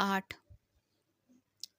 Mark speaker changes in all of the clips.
Speaker 1: 8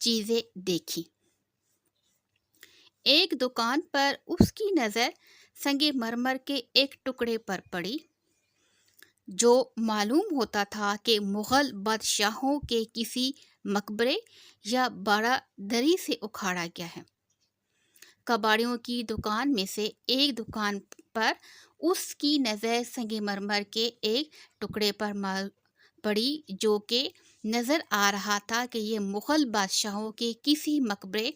Speaker 1: چیزیں دیکھی۔ ایک دکان پر اس کی نظر سنگ مرمر کے ایک ٹکڑے پر پڑی جو معلوم ہوتا تھا کہ مغل بادشاہوں کے کسی مقبرے یا بارادری سے اکھاڑا گیا ہے۔ کباڑیوں کی دکان میں سے ایک دکان پر اس کی نظر سنگ مرمر کے ایک ٹکڑے پر پڑی جو کہ نظر آ رہا تھا کہ یہ مغل بادشاہوں کے کسی مقبرے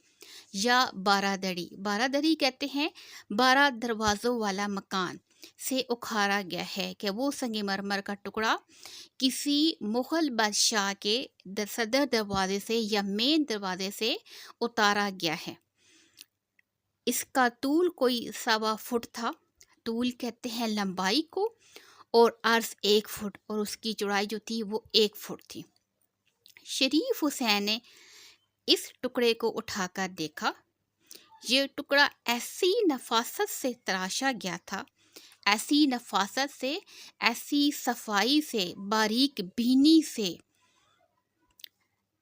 Speaker 1: یا بارادری کہتے ہیں 12 دروازوں والا مکان سے اکھاڑا گیا ہے، کہ وہ سنگ مرمر کا ٹکڑا کسی مغل بادشاہ کے صدر دروازے سے یا مین دروازے سے اتارا گیا ہے۔ اس کا طول کوئی 1.25 فٹ تھا، طول کہتے ہیں لمبائی کو، اور عرض 1 فٹ، اور اس کی چوڑائی جو تھی وہ 1 فٹ تھی۔ شریف حسین نے اس ٹکڑے کو اٹھا کر دیکھا۔ یہ ٹکڑا ایسی نفاست سے تراشا گیا تھا، ایسی نفاست سے، ایسی صفائی سے، باریک بینی سے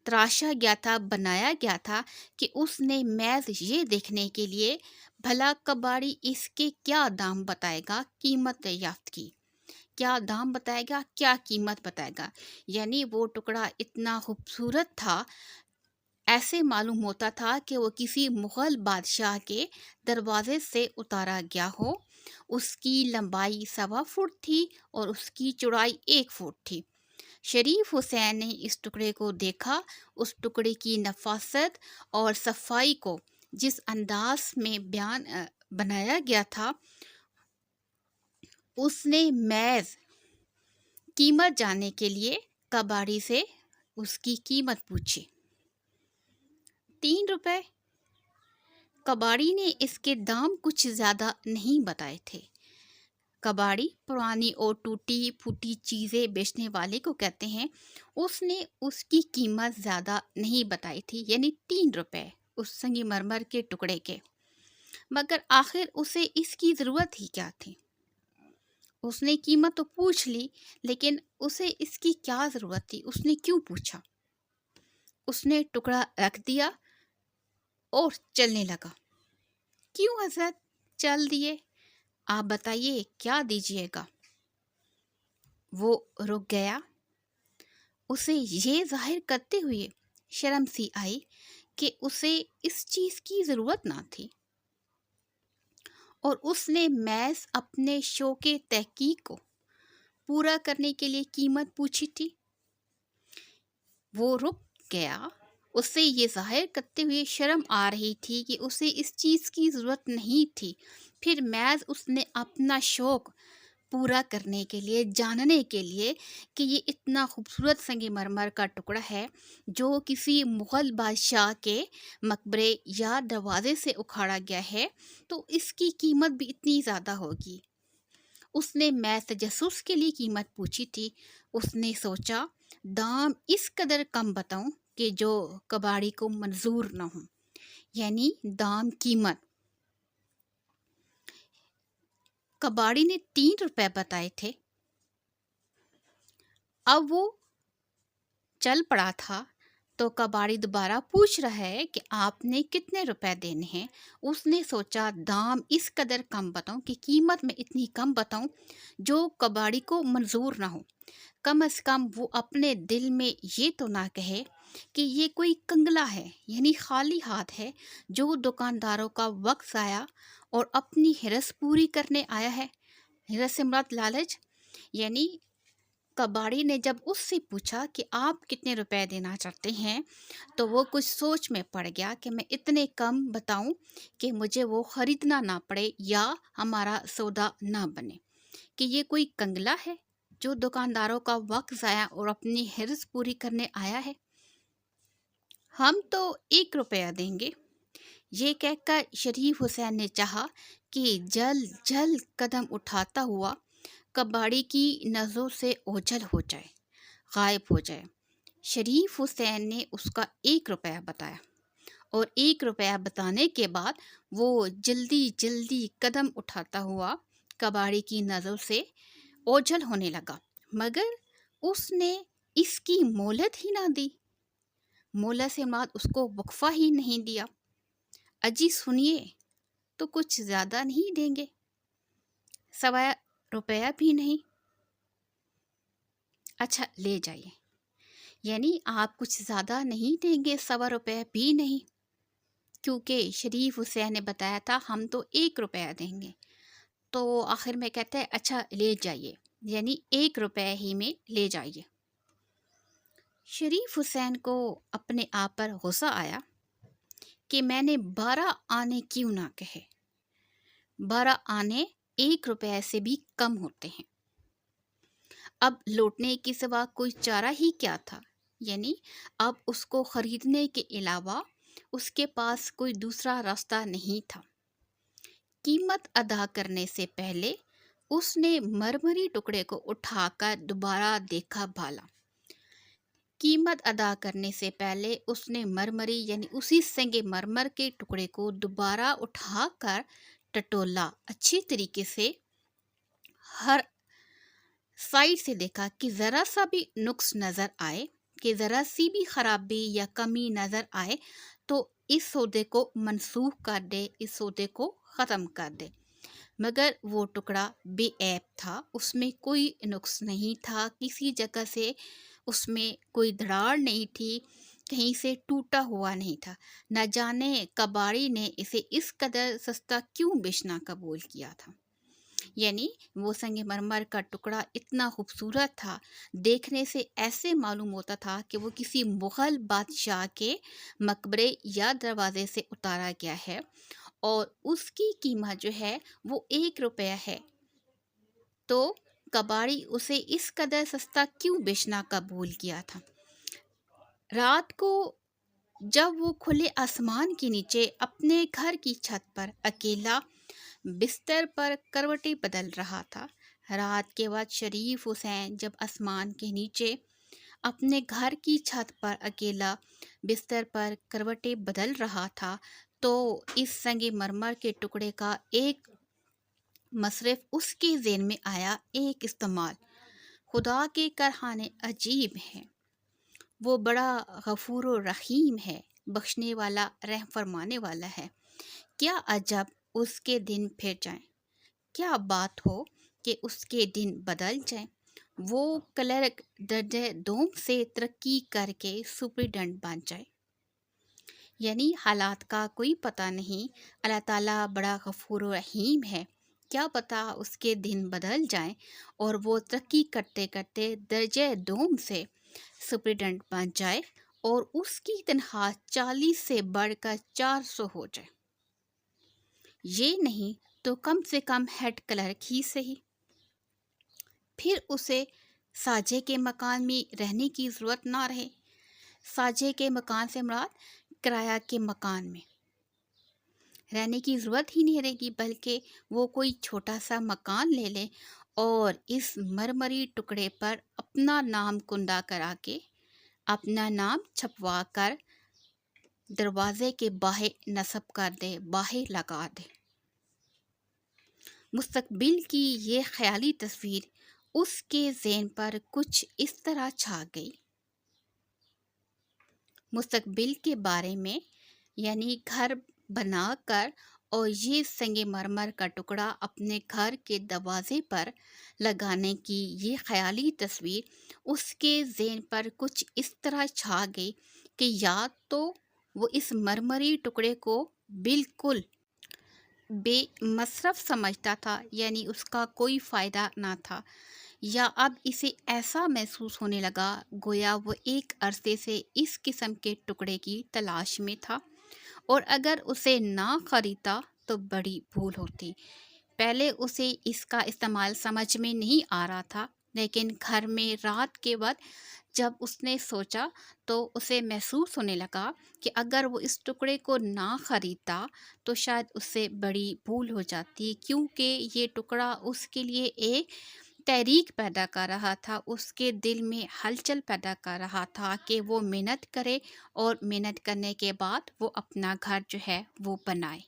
Speaker 1: تراشا گیا تھا، بنایا گیا تھا کہ اس نے محض یہ دیکھنے کے لیے بھلا کباڑی اس کے کیا دام بتائے گا، قیمت دریافت کی، کیا دام بتائے گا، کیا قیمت بتائے گا، یعنی وہ ٹکڑا اتنا خوبصورت تھا، ایسے معلوم ہوتا تھا کہ وہ کسی مغل بادشاہ کے دروازے سے اتارا گیا ہو۔ اس کی لمبائی 1.25 فٹ تھی اور اس کی چوڑائی 1 فٹ تھی۔ شریف حسین نے اس ٹکڑے کو دیکھا، اس ٹکڑے کی نفاست اور صفائی کو جس انداز میں بنایا گیا تھا، اس نے محض قیمت جاننے کے لیے کباڑی سے اس کی قیمت پوچھی۔ 3 روپے۔ کباڑی نے اس کے دام کچھ زیادہ نہیں بتائے تھے۔ کباڑی پرانی اور ٹوٹی پھوٹی چیزیں بیچنے والے کو کہتے ہیں، اس نے اس کی قیمت زیادہ نہیں بتائی تھی، یعنی 3 روپے اس سنگ مرمر کے ٹکڑے کے۔ مگر آخر اسے اس کی ضرورت ہی کیا تھی؟ اس نے قیمت تو پوچھ لی، لیکن اسے اس کی کیا ضرورت تھی؟ اس نے کیوں پوچھا؟ اس نے ٹکڑا رکھ دیا اور چلنے لگا۔ کیوں حضرت چل دیے؟ آپ بتائیے کیا دیجیے گا؟ وہ رک گیا۔ اسے یہ ظاہر کرتے ہوئے شرم سی آئی کہ اسے اس چیز کی ضرورت نہ تھی، اور اس نے محض اپنے شوق تحقیق کو پورا کرنے کے لیے قیمت پوچھی تھی۔ وہ رک گیا۔ اسے یہ ظاہر کرتے ہوئے شرم آ رہی تھی کہ اسے اس چیز کی ضرورت نہیں تھی، پھر محض اس نے اپنا شوق پورا کرنے کے لیے، جاننے کے لیے کہ یہ اتنا خوبصورت سنگ مرمر کا ٹکڑا ہے جو کسی مغل بادشاہ کے مقبرے یا دروازے سے اکھاڑا گیا ہے، تو اس کی قیمت بھی اتنی زیادہ ہوگی۔ اس نے محض تجسس کے لیے قیمت پوچھی تھی۔ اس نے سوچا دام اس قدر کم بتاؤں کہ جو کباڑی کو منظور نہ ہو، یعنی دام قیمت۔ کباڑی نے 3 روپے بتائے تھے۔ اب وہ چل پڑا تھا تو کباڑی دوبارہ پوچھ رہا ہے کہ آپ نے کتنے روپے دینے ہیں۔ اس نے سوچا دام اس قدر کم بتاؤں کہ قیمت میں اتنی کم بتاؤں جو کباڑی کو منظور نہ ہو۔ کم از کم وہ اپنے دل میں یہ تو نہ کہے کہ یہ کوئی کنگلا ہے، یعنی خالی ہاتھ ہے، جو دکانداروں کا وقت ضائع اور اپنی ہرس پوری کرنے آیا ہے۔ ہرس سے مراد لالچ، یعنی کباڑی نے جب اس سے پوچھا کہ آپ کتنے روپے دینا چاہتے ہیں تو وہ کچھ سوچ میں پڑ گیا کہ میں اتنے کم بتاؤں کہ مجھے وہ خریدنا نہ پڑے یا ہمارا سودا نہ بنے، کہ یہ کوئی کنگلا ہے جو دکانداروں کا وقت ضائع اور اپنی حرص پوری کرنے آیا ہے۔ ہم تو 1 روپیہ دیں گے۔ یہ کہہ کر شریف حسین نے چاہا کہ جل قدم اٹھاتا ہوا کباڑی کی نظروں سے اوجھل ہو جائے، غائب ہو جائے۔ شریف حسین نے اس کا 1 روپیہ بتایا، اور 1 روپیہ بتانے کے بعد وہ جلدی قدم اٹھاتا ہوا کباڑی کی نظروں سے اوجھل ہونے لگا، مگر اس نے اس کی مہلت ہی نہ دی۔ مولا سے مراد اس کو وقفہ ہی نہیں دیا۔ اجی سنیے تو کچھ زیادہ نہیں دیں گے، 1.25 روپیہ بھی نہیں؟ اچھا لے جائیے، یعنی آپ کچھ زیادہ نہیں دیں گے، 1.25 روپیہ بھی نہیں؟ کیونکہ شریف حسین نے بتایا تھا ہم تو 1 روپیہ دیں گے، تو آخر میں کہتے ہیں اچھا لے جائیے، یعنی 1 روپیہ ہی میں لے جائیے۔ شریف حسین کو اپنے آپ پر غصہ آیا کہ میں نے 12 آنے کیوں نہ کہے، 12 آنے 1 روپیہ سے بھی کم ہوتے ہیں۔ اب لوٹنے کے سوا کوئی چارہ ہی کیا تھا، یعنی اب اس کو خریدنے کے علاوہ اس کے پاس کوئی دوسرا راستہ نہیں تھا۔ قیمت ادا کرنے سے پہلے اس نے مرمری ٹکڑے کو اٹھا کر دوبارہ دیکھا بھالا۔ قیمت ادا کرنے سے پہلے اس نے مرمری یعنی اسی سنگ مرمر کے ٹکڑے کو دوبارہ اٹھا کر ٹٹولا، اچھی طریقے سے ہر سائڈ سے دیکھا کہ ذرا سا بھی نقص نظر آئے، کہ ذرا سی بھی خرابی یا کمی نظر آئے تو اس سودے کو منسوخ کر دے، اس سودے کو ختم کر دے۔ مگر وہ ٹکڑا بے عیب تھا، اس میں کوئی نقص نہیں تھا، کسی جگہ سے اس میں کوئی دھڑاڑ نہیں تھی، کہیں سے ٹوٹا ہوا نہیں تھا۔ نہ جانے کباڑی نے اسے اس قدر سستا کیوں بیچنا قبول کیا تھا۔ یعنی وہ سنگ مرمر کا ٹکڑا اتنا خوبصورت تھا، دیکھنے سے ایسے معلوم ہوتا تھا کہ وہ کسی مغل بادشاہ کے مقبرے یا دروازے سے اتارا گیا ہے، اور اس کی قیمت جو ہے وہ 1 روپیہ ہے، تو کباڑی اسے اس قدر سستا کیوں بیچنا قبول کیا تھا۔ رات کو جب وہ کھلے آسمان کے نیچے اپنے گھر کی چھت پر اکیلا بستر پر کروٹیں بدل رہا تھا، رات کے وقت شریف حسین جب آسمان کے نیچے اپنے گھر کی چھت پر اکیلا بستر پر کروٹیں بدل رہا تھا، تو اس سنگ مرمر کے ٹکڑے کا ایک مصرف اس کے ذہن میں آیا، ایک استعمال۔ خدا کے کارخانے عجیب ہیں، وہ بڑا غفور و رحیم ہے، بخشنے والا، رحم فرمانے والا ہے۔ کیا عجب اس کے دن پھر جائیں، کیا بات ہو کہ اس کے دن بدل جائیں۔ وہ کلرک درجہ دوم سے ترقی کر کے سپرنٹینڈنٹ بن جائے، یعنی حالات کا کوئی پتہ نہیں۔ اللہ تعالیٰ بڑا غفور و رحیم ہے، کیا پتہ اس کے دن بدل جائیں اور وہ ترقی کرتے کرتے درجہ دوم سے سپرنٹینڈنٹ بن جائے اور اس کی تنخواہ 40 سے بڑھ کر 400 ہو جائے۔ یہ نہیں تو کم سے کم ہیڈ کلرک ہی صحیح۔ پھر اسے ساجے کے مکان میں رہنے کی ضرورت نہ رہے۔ ساجے کے مکان سے مراد کرایہ کے مکان میں رہنے کی ضرورت ہی نہیں رہے گی، بلکہ وہ کوئی چھوٹا سا مکان لے لے اور اس مرمری ٹکڑے پر اپنا نام کندہ کرا کے، اپنا نام چھپوا کر دروازے کے باہر نصب کر دے، باہر لگا دے۔ مستقبل کی یہ خیالی تصویر اس کے ذہن پر کچھ اس طرح چھا گئی۔ مستقبل کے بارے میں، یعنی گھر بنا کر اور یہ سنگ مرمر کا ٹکڑا اپنے گھر کے دروازے پر لگانے کی یہ خیالی تصویر اس کے ذہن پر کچھ اس طرح چھا گئی کہ یا تو وہ اس مرمری ٹکڑے کو بالکل بے مصرف سمجھتا تھا، یعنی اس کا کوئی فائدہ نہ تھا، یا اب اسے ایسا محسوس ہونے لگا گویا وہ ایک عرصے سے اس قسم کے ٹکڑے کی تلاش میں تھا، اور اگر اسے نہ خریدتا تو بڑی بھول ہوتی۔ پہلے اسے اس کا استعمال سمجھ میں نہیں آ رہا تھا، لیکن گھر میں رات کے وقت جب اس نے سوچا تو اسے محسوس ہونے لگا کہ اگر وہ اس ٹکڑے کو نہ خریدتا تو شاید اس سے بڑی بھول ہو جاتی، کیونکہ یہ ٹکڑا اس کے لیے ایک تحریک پیدا کر رہا تھا، اس کے دل میں ہلچل پیدا کر رہا تھا کہ وہ محنت کرے اور محنت کرنے کے بعد وہ اپنا گھر جو ہے وہ بنائے۔